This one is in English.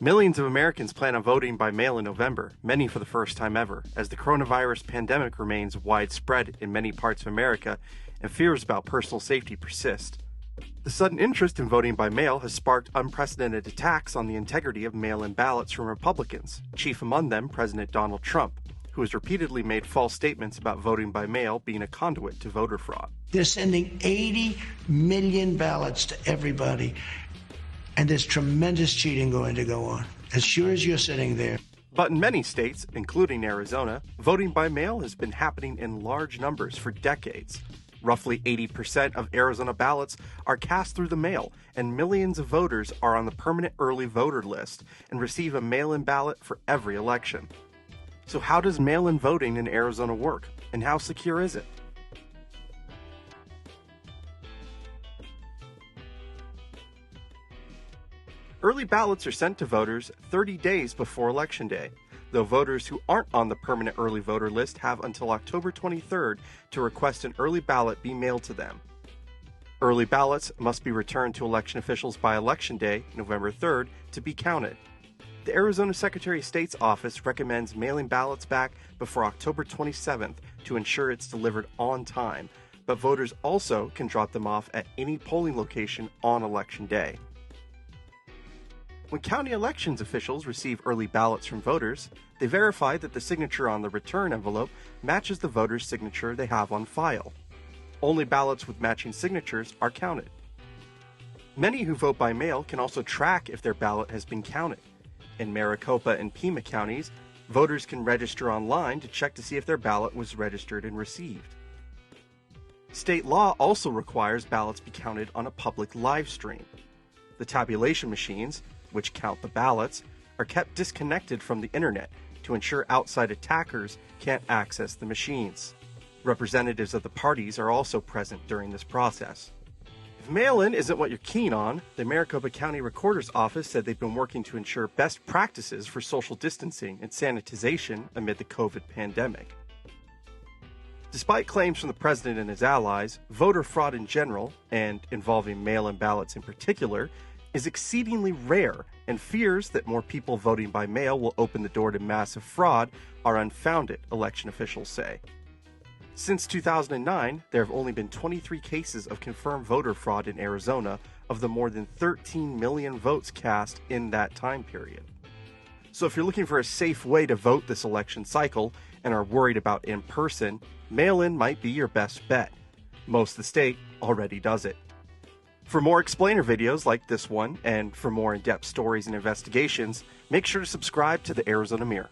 Millions of Americans plan on voting by mail in November, many for the first time ever, as the coronavirus pandemic remains widespread in many parts of America and fears about personal safety persist. The sudden interest in voting by mail has sparked unprecedented attacks on the integrity of mail-in ballots from Republicans, chief among them President Donald Trump, who has repeatedly made false statements about voting by mail being a conduit to voter fraud. They're sending 80 million ballots to everybody, and there's tremendous cheating going to go on, as sure as you're sitting there. But in many states, including Arizona, voting by mail has been happening in large numbers for decades. Roughly 80% of Arizona ballots are cast through the mail, and millions of voters are on the permanent early voter list and receive a mail-in ballot for every election. So how does mail-in voting in Arizona work, and how secure is it? Early ballots are sent to voters 30 days before Election Day, though voters who aren't on the permanent early voter list have until October 23rd to request an early ballot be mailed to them. Early ballots must be returned to election officials by Election Day, November 3rd, to be counted. The Arizona Secretary of State's office recommends mailing ballots back before October 27th to ensure it's delivered on time, but voters also can drop them off at any polling location on Election Day. When county elections officials receive early ballots from voters, they verify that the signature on the return envelope matches the voter's signature they have on file. Only ballots with matching signatures are counted. Many who vote by mail can also track if their ballot has been counted. In Maricopa and Pima counties, voters can register online to check to see if their ballot was registered and received. State law also requires ballots be counted on a public live stream. The tabulation machines, which count the ballots, are kept disconnected from the internet to ensure outside attackers can't access the machines. Representatives of the parties are also present during this process. If mail-in isn't what you're keen on, the Maricopa County Recorder's Office said they've been working to ensure best practices for social distancing and sanitization amid the COVID pandemic. Despite claims from the president and his allies, voter fraud in general, and involving mail-in ballots in particular, is exceedingly rare, and fears that more people voting by mail will open the door to massive fraud are unfounded, election officials say. Since 2009, there have only been 23 cases of confirmed voter fraud in Arizona of the more than 13 million votes cast in that time period. So if you're looking for a safe way to vote this election cycle and are worried about in-person, mail-in might be your best bet. Most of the state already does it. For more explainer videos like this one, and for more in-depth stories and investigations, make sure to subscribe to the Arizona Mirror.